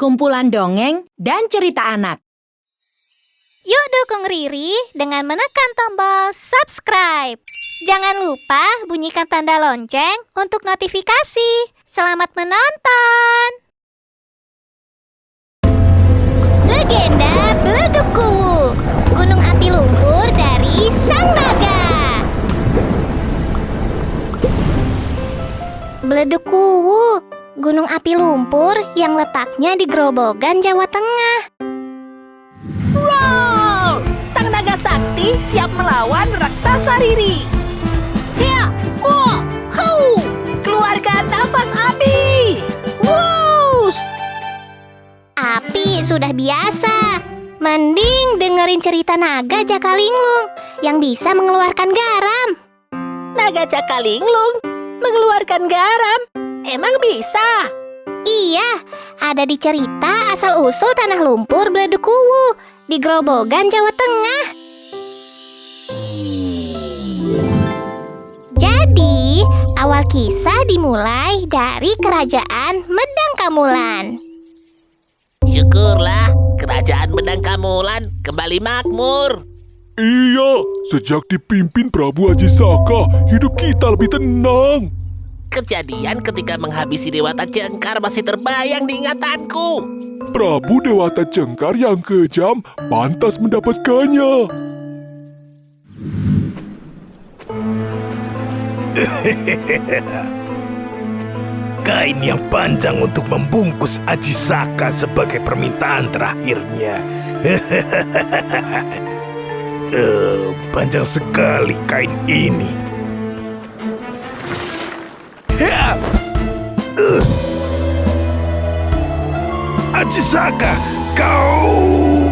kumpulan dongeng dan cerita anak. Yuk dukung Riri dengan menekan tombol subscribe. Jangan lupa bunyikan tanda lonceng untuk notifikasi. Selamat menonton! Legenda Beleduk Kuwu, gunung api lumpur dari Sang Naga. Beleduk Kuwu, gunung api lumpur yang letaknya di Grobogan, Jawa Tengah. Roar! Sang naga sakti siap melawan raksasa Riri. Hiya! Wow! Hau! Keluarkan nafas api! Wuss! Api sudah biasa. Mending dengerin cerita naga Jakalinglung yang bisa mengeluarkan garam. Naga Jakalinglung mengeluarkan garam. Emang bisa? Iya, ada di cerita asal-usul tanah lumpur Beleduk Kuwu di Grobogan, Jawa Tengah. Jadi, awal kisah dimulai dari kerajaan Medang Kamulan. Syukurlah, kerajaan Medang Kamulan kembali makmur. Iya, sejak dipimpin Prabu Aji Saka, hidup kita lebih tenang. Kejadian ketika menghabisi Dewata Cengkar masih terbayang di ingatanku. Prabu Dewata Cengkar yang kejam pantas mendapatkannya. Kain yang panjang untuk membungkus Aji Saka sebagai permintaan terakhirnya. Panjang sekali kain ini. Aji Saka, kau...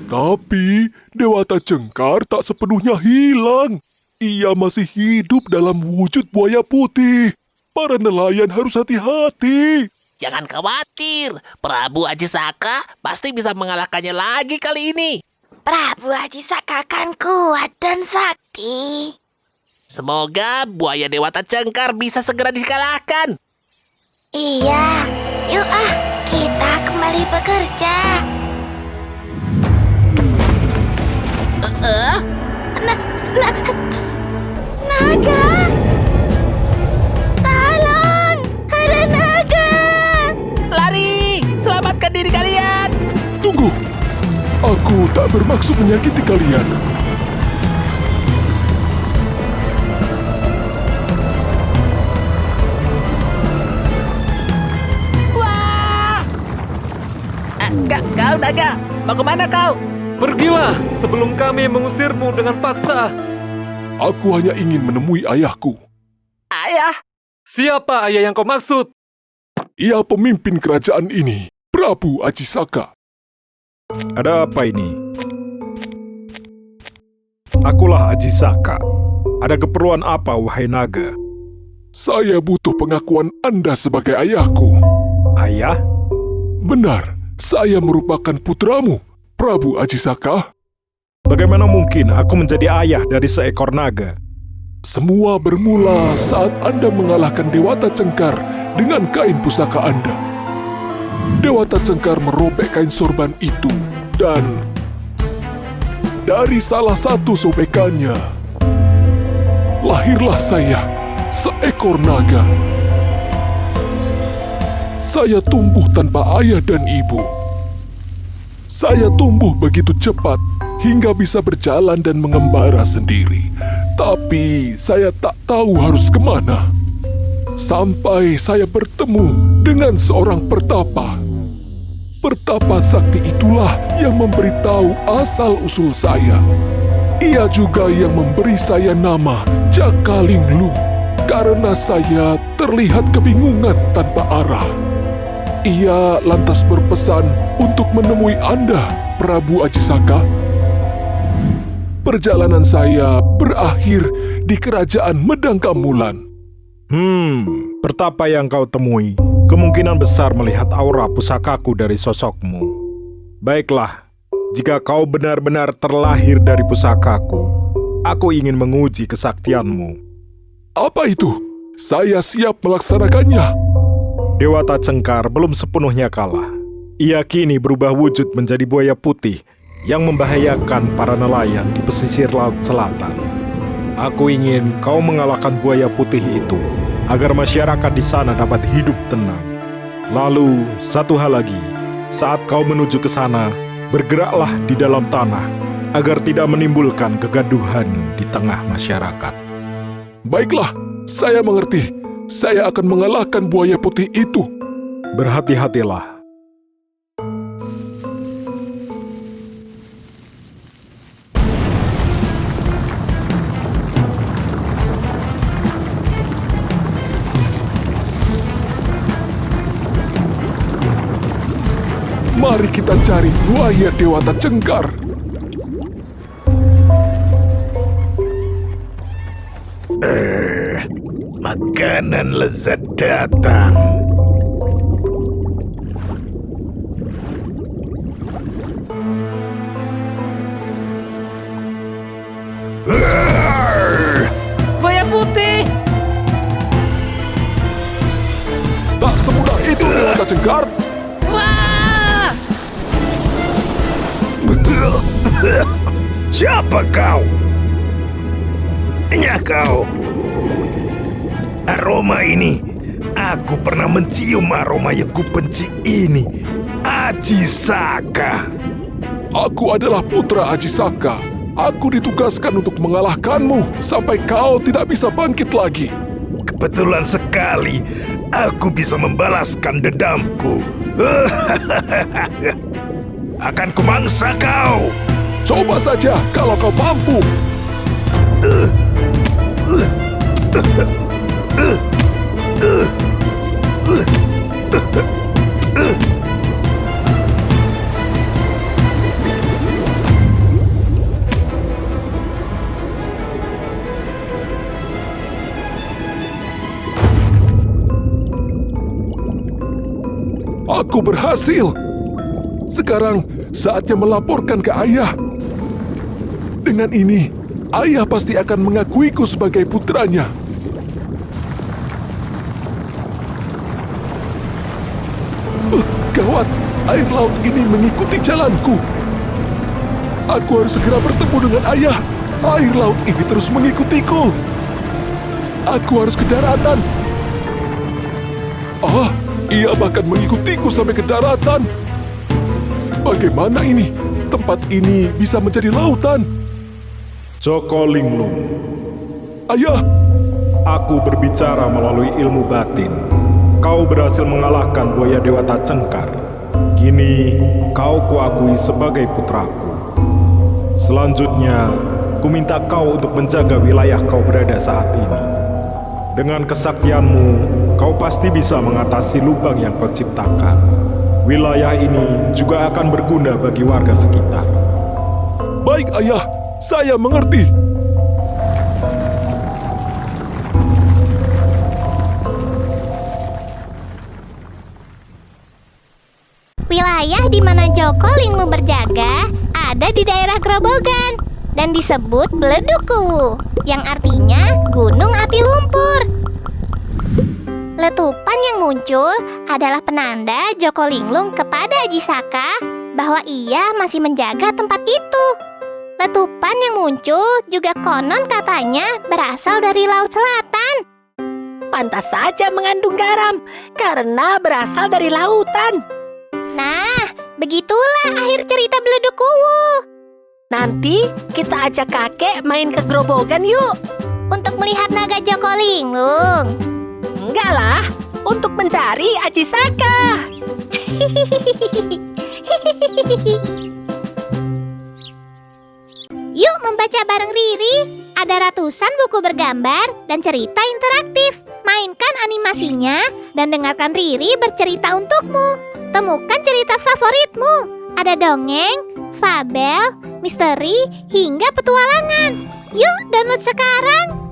Tapi Dewata Cengkar tak sepenuhnya hilang. Ia masih hidup dalam wujud buaya putih. Para nelayan harus hati-hati. Jangan khawatir, Prabu Aji Saka pasti bisa mengalahkannya lagi kali ini. Prabu Aji Saka kan kuat dan sakti. Semoga buaya Dewata Cengkar bisa segera dikalahkan. Iya, yuk kita kembali bekerja. Naga! Tolong! Ada naga! Lari! Selamatkan diri kalian! Tunggu, aku tak bermaksud menyakiti kalian. Wah! Kau naga, mau kemana kau? Pergilah sebelum kami mengusirmu dengan paksa. Aku hanya ingin menemui ayahku. Ayah! Siapa ayah yang kau maksud? Ia pemimpin kerajaan ini, Prabu Aji Saka. Ada apa ini? Akulah Aji Saka. Ada keperluan apa, wahai naga? Saya butuh pengakuan Anda sebagai ayahku. Ayah? Benar, saya merupakan putramu, Prabu Aji Saka. Bagaimana mungkin aku menjadi ayah dari seekor naga? Semua bermula saat Anda mengalahkan Dewata Cengkar dengan kain pusaka Anda. Dewata Cengkar merobek kain sorban itu dan dari salah satu sobekannya lahirlah saya, seekor naga. Saya tumbuh tanpa ayah dan ibu. Saya tumbuh begitu cepat hingga bisa berjalan dan mengembara sendiri. Tapi saya tak tahu harus kemana. Sampai saya bertemu dengan seorang pertapa. Pertapa sakti itulah yang memberitahu asal-usul saya. Ia juga yang memberi saya nama Jakalinglung karena saya terlihat kebingungan tanpa arah. Ia lantas berpesan untuk menemui Anda, Prabu Aji Saka. Perjalanan saya berakhir di kerajaan Medang Kamulan. Pertapa yang kau temui kemungkinan besar melihat aura pusakaku dari sosokmu. Baiklah, Jika kau benar-benar terlahir dari pusakaku, aku ingin menguji kesaktianmu. Apa itu? Saya siap melaksanakannya. Dewata Cengkar belum sepenuhnya kalah. Ia kini berubah wujud menjadi buaya putih yang membahayakan para nelayan di pesisir Laut Selatan. Aku ingin kau mengalahkan buaya putih itu agar masyarakat di sana dapat hidup tenang. Lalu, satu hal lagi, saat kau menuju ke sana, bergeraklah di dalam tanah agar tidak menimbulkan kegaduhan di tengah masyarakat. Baiklah, saya mengerti. Saya akan mengalahkan buaya putih itu. Berhati-hatilah. Mari kita cari buaya Dewata Cengkar. Makanan lezat datang. Buaya putih! Tak semudah itu Dewata Cengkar. Siapa kau? Nya kau. Aroma ini, aku pernah mencium aroma yang kubenci ini. Ajisaka. Aku adalah putra Ajisaka. Aku ditugaskan untuk mengalahkanmu sampai kau tidak bisa bangkit lagi. Kebetulan sekali, aku bisa membalaskan dendamku. Akan kumangsa kau. Coba saja kalau kau mampu. Aku berhasil. Sekarang saatnya melaporkan ke ayah. Dengan ini, ayah pasti akan mengakuiku sebagai putranya. Gawat, air laut ini mengikuti jalanku. Aku harus segera bertemu dengan ayah. Air laut ini terus mengikutiku. Aku harus ke daratan. Ia bahkan mengikutiku sampai ke daratan. Bagaimana ini? Tempat ini bisa menjadi lautan. Joko Linglung, Ayah, aku berbicara melalui ilmu batin. Kau berhasil mengalahkan buaya Dewata Cengkar. Kini kau kuakui sebagai putraku. Selanjutnya, ku minta kau untuk menjaga wilayah kau berada saat ini. Dengan kesaktianmu, kau pasti bisa mengatasi lubang yang kau ciptakan. Wilayah ini juga akan berguna bagi warga sekitar. baik ayah, saya mengerti. Wilayah di mana Joko Linglung berjaga ada di daerah Grobogan dan disebut Bledukuwu, yang artinya gunung api lumpur. Letupan yang muncul adalah penanda Joko Linglung kepada Ajisaka bahwa ia masih menjaga tempat itu. Letupan yang muncul juga konon katanya berasal dari Laut Selatan. Pantas saja mengandung garam karena berasal dari lautan. Nah, begitulah akhir cerita Bledukuwu. Nanti kita ajak kakek main ke Grobogan yuk. Untuk melihat naga Joko Linglung. Enggak lah, untuk mencari Ajisaka. Yuk membaca bareng Riri. Ada ratusan buku bergambar dan cerita interaktif. Mainkan animasinya dan dengarkan Riri bercerita untukmu. Temukan cerita favoritmu. Ada dongeng, fabel, misteri, hingga petualangan. Yuk download sekarang.